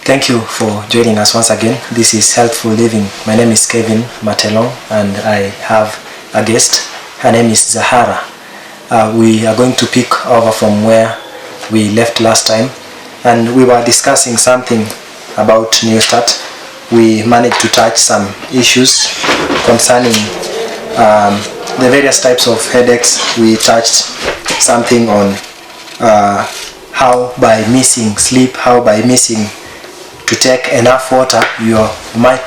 Thank you for joining us once again. This is Healthful Living. My name is Kevin Matelong and I have a guest. Her name is Zahara. We are going to pick over from where we left last time, and we were discussing something about New Start. We managed to touch some issues concerning the various types of headaches. We touched something on how by missing sleep, how by missing to take enough water, you might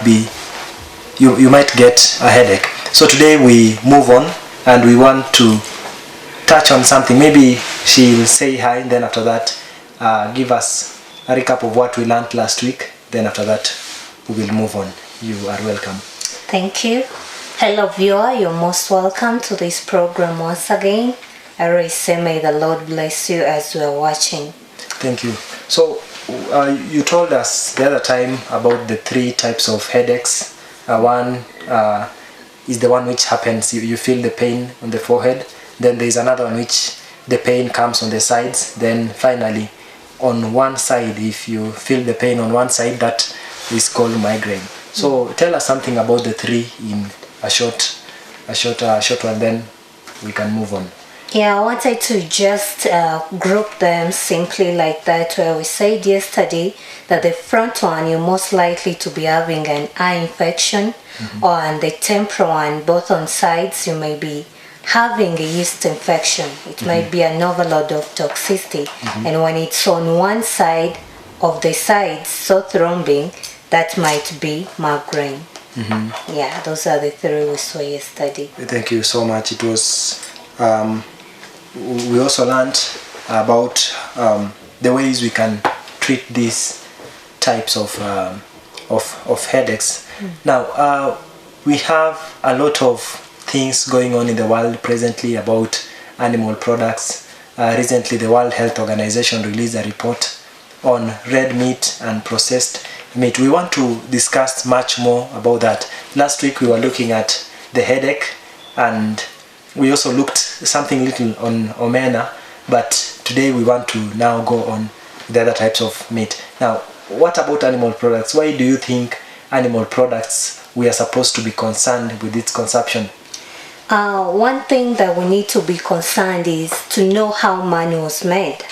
get a headache. So today we move on and we want to touch on something. Maybe she will say hi, and then after that give us a recap of what we learned last week. Then after that we will move on. You are welcome. Thank you. Hello viewer, you're most welcome to this program once again. I really say may the Lord bless you as you are watching. Thank you. So you told us the other time about the 3 types of headaches. One is the one which happens, you feel the pain on the forehead. Then there is another one which the pain comes on the sides. Then finally on one side, if you feel the pain on one side, that is called migraine. So tell us something about the 3 in a short one, then we can move on. Yeah, I wanted to just group them simply like that, where we said yesterday that the front one, you're most likely to be having an eye infection, or on the temporal one, both on sides, you may be having a yeast infection. It might be an overload of toxicity, and when it's on one side of the sides, so thrombing, that might be migraine. Yeah, those are the 3 we saw yesterday. Thank you so much. It was we also learned about the ways we can treat these types of headaches. Now we have a lot of things going on in the world presently about animal products. Recently the World Health Organization released a report on red meat and processed meat. We want to discuss much more about that. Last week we were looking at the headache, and we also looked something little on omena, but today we want to now go on the other types of meat. Now, what about animal products? Why do you think animal products, we are supposed to be concerned with its consumption? One thing that we need to be concerned is to know how man was made.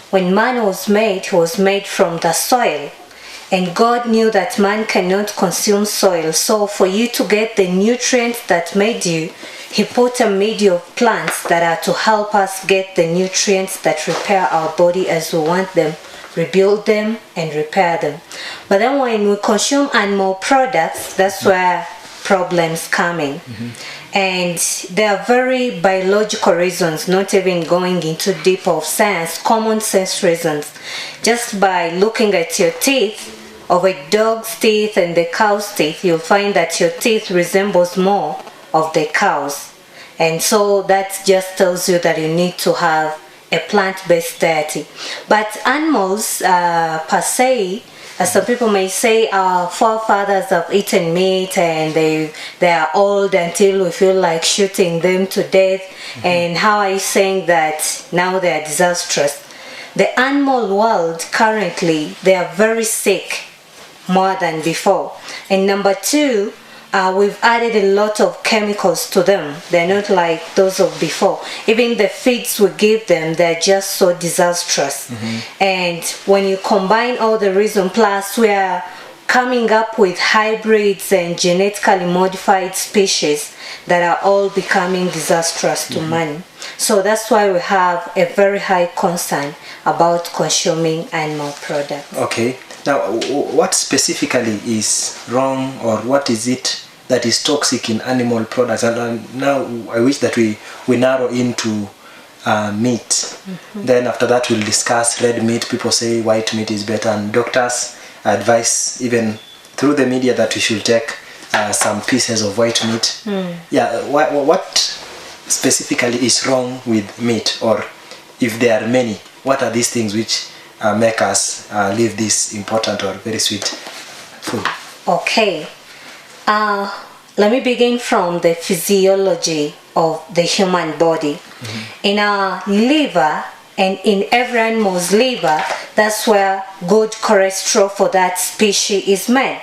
When man was made, he was made from the soil. And God knew that man cannot consume soil. So for you to get the nutrients that made you, He put a media of plants that are to help us get the nutrients that repair our body as we want them, rebuild them and repair them. But then when we consume animal products, that's where problems come in. And there are very biological reasons, not even going into deep of science, common sense reasons. Just by looking at your teeth, of a dog's teeth and the cow's teeth, you'll find that your teeth resembles more of the cow's. And so that just tells you that you need to have a plant-based diet. But animals per se, as some people may say, our forefathers have eaten meat and they are old until we feel like shooting them to death. And how are you saying that now they are disastrous? The animal world currently, they are very sick more than before. And number 2, we've added a lot of chemicals to them. They're not like those of before. Even the feeds we give them, they're just so disastrous. And when you combine all the reasons, plus we are coming up with hybrids and genetically modified species that are all becoming disastrous to man. So that's why we have a very high concern about consuming animal products. Okay. Now, what specifically is wrong, or what is it that is toxic in animal products? And now I wish that we narrow into meat. Then after that we'll discuss red meat. People say white meat is better, and doctors advise even through the media that we should take some pieces of white meat. Yeah, what specifically is wrong with meat, or if there are many, what are these things which make us leave this important or very sweet food? Okay, let me begin from the physiology of the human body. In our liver and in every animal's liver, that's where good cholesterol for that species is made.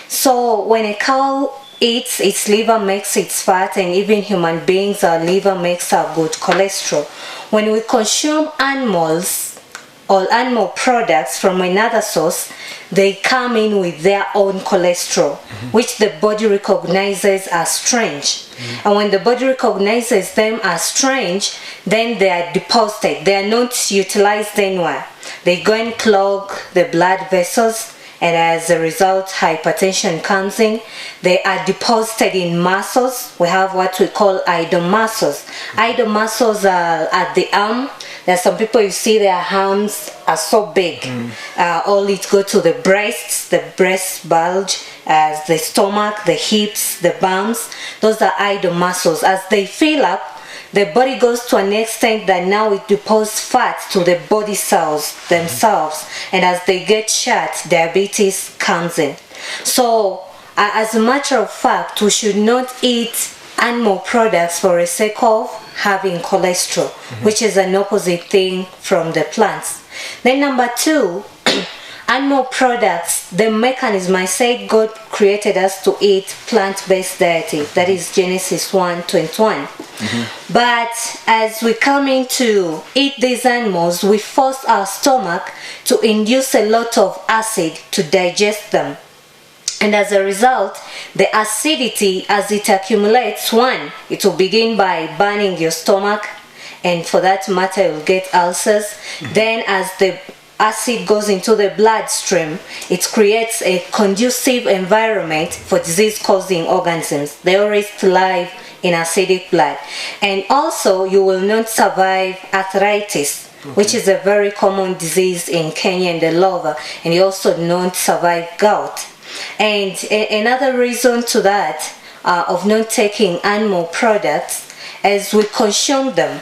So when a cow eats, its liver makes its fat, and even human beings, our liver makes our good cholesterol. When we consume animals or animal products from another source, they come in with their own cholesterol, which the body recognizes as strange. And when the body recognizes them as strange, then they are deposited. They are not utilized anywhere. They go and clog the blood vessels, and as a result, hypertension comes in. They are deposited in muscles. We have what we call idle muscles. Idle muscles are at the arm. There are some people, you see their arms are so big. All it go to the breasts, the breast bulge, the stomach, the hips, the bums. Those are idle muscles. As they fill up, the body goes to an extent that now it deposits fat to the body cells themselves, and as they get short, diabetes comes in. So as a matter of fact, we should not eat animal products for the sake of having cholesterol, which is an opposite thing from the plants. Then number two, animal products, the mechanism, I said God created us to eat plant-based diet. That is Genesis 1:21. But as we come in to eat these animals, we force our stomach to induce a lot of acid to digest them. And as a result, the acidity, as it accumulates, it will begin by burning your stomach, and for that matter, you'll get ulcers. Then as the acid goes into the bloodstream, it creates a conducive environment for disease-causing organisms. They always thrive in acidic blood. And also, you will not survive arthritis, which is a very common disease in Kenya and all over, and you also don't survive gout. And another reason to that, of not taking animal products, as we consume them,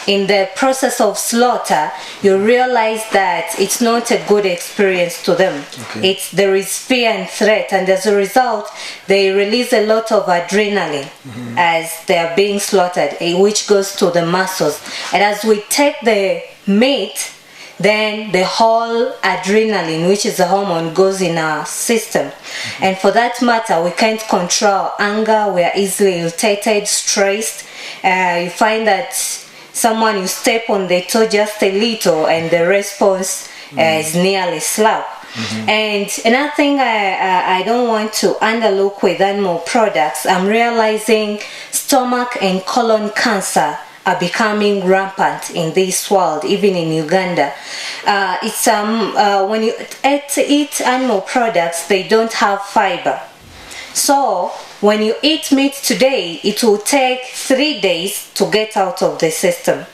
in the process of slaughter, you realize that it's not a good experience to them. There is fear and threat, and as a result, they release a lot of adrenaline as they are being slaughtered, which goes to the muscles. And as we take the meat, then the whole adrenaline, which is a hormone, goes in our system. And for that matter, we can't control anger. We are easily irritated, stressed. You find that someone, you step on the toe just a little, and the response is nearly slap. And another thing I don't want to underlook with animal products, I'm realizing stomach and colon cancer are becoming rampant in this world, even in Uganda. When you eat animal products, they don't have fiber. So when you eat meat today, it will take 3 days to get out of the system.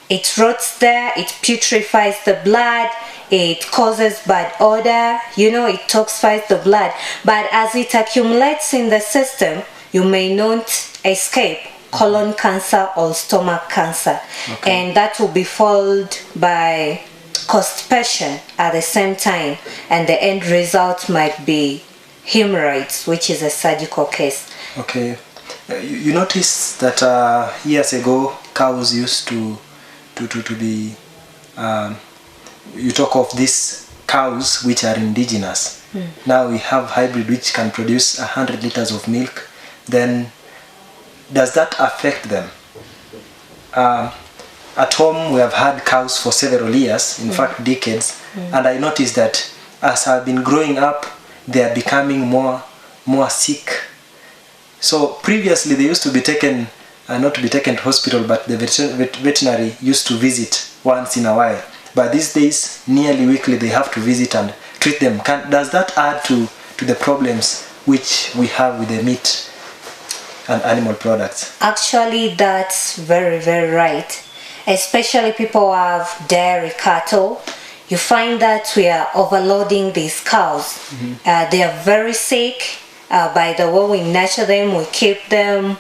It rots there, it putrefies the blood, it causes bad odor, it toxifies the blood. But as it accumulates in the system, you may not escape colon cancer or stomach cancer. And that will be followed by constipation at the same time, and the end result might be hemorrhoids, which is a surgical case. You notice that years ago, cows used to be, you talk of these cows which are indigenous. Now we have hybrid which can produce 100 liters of milk. Then does that affect them? At home we have had cows for several years, in fact decades, and I noticed that as I've been growing up, they are becoming more sick. So previously they used to be taken, not to be taken to hospital, but the veterinary used to visit once in a while. But these days, nearly weekly, they have to visit and treat them. Does that add to the problems which we have with the meat and animal products? Actually, that's very, very right. Especially people who have dairy cattle. You find that we are overloading these cows. They are very sick. By the way we nurture them, we keep them.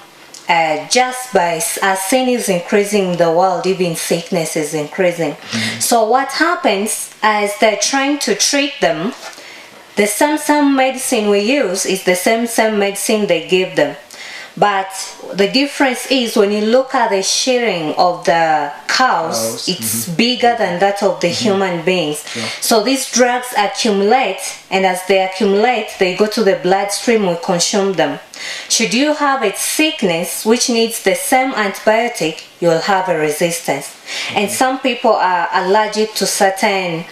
Just by as sin is increasing in the world, even sickness is increasing. So what happens as they're trying to treat them, the same medicine we use is the same medicine they give them. But the difference is when you look at the shearing of the cows, it's bigger than that of the human beings. Yeah. So these drugs accumulate, and as they accumulate, they go to the bloodstream, we consume them. Should you have a sickness which needs the same antibiotic, you'll have a resistance. And some people are allergic to certain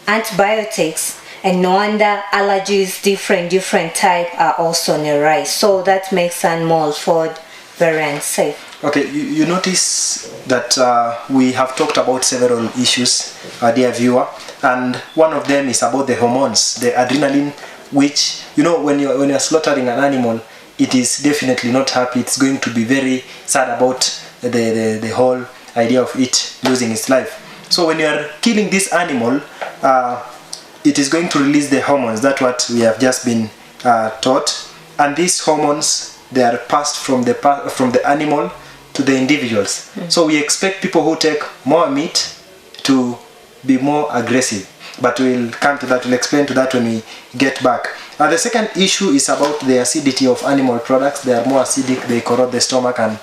antibiotics, and no wonder allergies, different type, are also on the rise. So that makes animal food very unsafe. Okay, you notice that we have talked about several issues, dear viewer, and one of them is about the hormones, the adrenaline, which, you know, when you're slaughtering an animal, it is definitely not happy. It's going to be very sad about the whole idea of it losing its life. So when you are killing this animal, it is going to release the hormones. That's what we have just been taught, and these hormones, they are passed from the animal to the individuals. So we expect people who take more meat to be more aggressive, but we'll come to that. We'll explain to that when we get back. The second issue is about the acidity of animal products. They are more acidic, they corrode the stomach and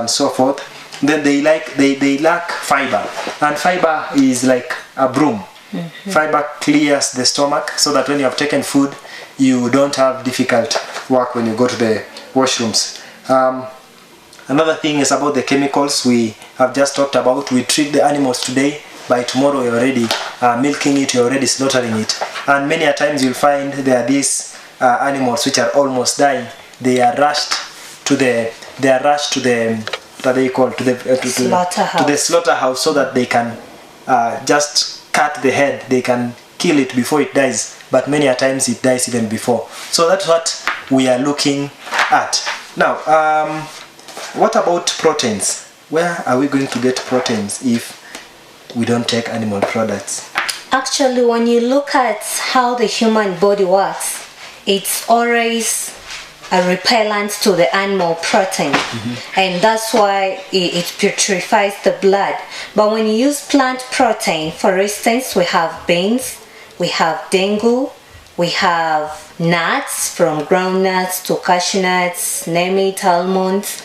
so forth. Then they lack fiber, and fiber is like a broom. Fiber clears the stomach so that when you have taken food, you don't have difficult work when you go to the washrooms. Another thing is about the chemicals we have just talked about. We treat the animals today, by tomorrow you're already milking it, you're already slaughtering it. And many a times you'll find there are these animals which are almost dying. They are rushed to the what they call to the slaughterhouse so that they can just cut the head. They can kill it before it dies, but many a times it dies even before. So that's what we are looking at now. What about proteins? Where are we going to get proteins if we don't take animal products? Actually, when you look at how the human body works, it's always a repellent to the animal protein, and that's why it purifies the blood. But when you use plant protein, for instance, we have beans, we have dengu, we have nuts, from groundnuts to cashew nuts, name it, almonds.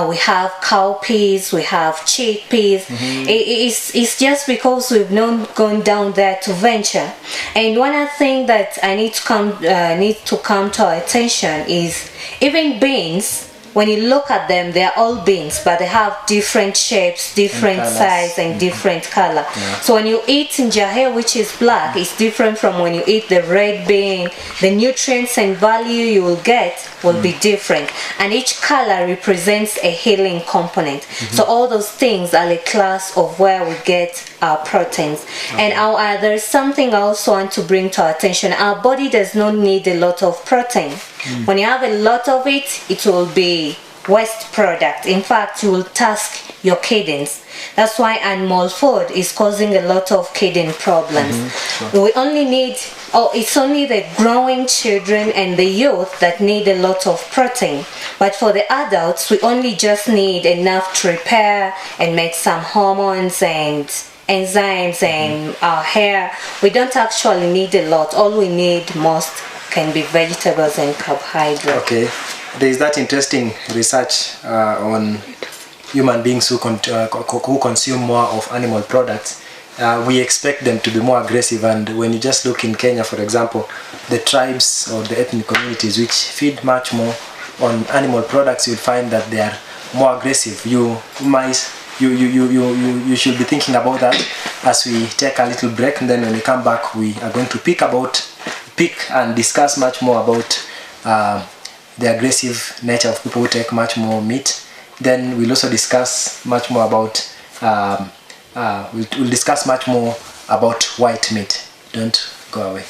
We have cowpeas, we have chickpeas. It's just because we've not gone down there to venture. And one other thing that I need to come to our attention is even beans. When you look at them, they are all beans, but they have different shapes, different size, and different color. So when you eat njahe, which is black, it's different from when you eat the red bean. The nutrients and value you will get will be different, and each color represents a healing component. So all those things are a class of where we get our proteins. And there's something I also want to bring to our attention. Our body does not need a lot of protein. When you have a lot of it, it will be waste product. In fact, you will task your kidneys. That's why animal food is causing a lot of kidney problems. We only need, it's only the growing children and the youth that need a lot of protein. But for the adults, we only just need enough to repair and make some hormones and enzymes and our hair. We don't actually need a lot. All we need most can be vegetables and carbohydrates. Okay, there is that interesting research on human beings who consume more of animal products. We expect them to be more aggressive, and when you just look in Kenya, for example, the tribes or the ethnic communities which feed much more on animal products, you'll find that they are more aggressive. You should be thinking about that as we take a little break, and then when we come back, we are going to pick and discuss much more about the aggressive nature of people who take much more meat. Then we'll also discuss much more about we'll discuss much more about white meat. Don't go away.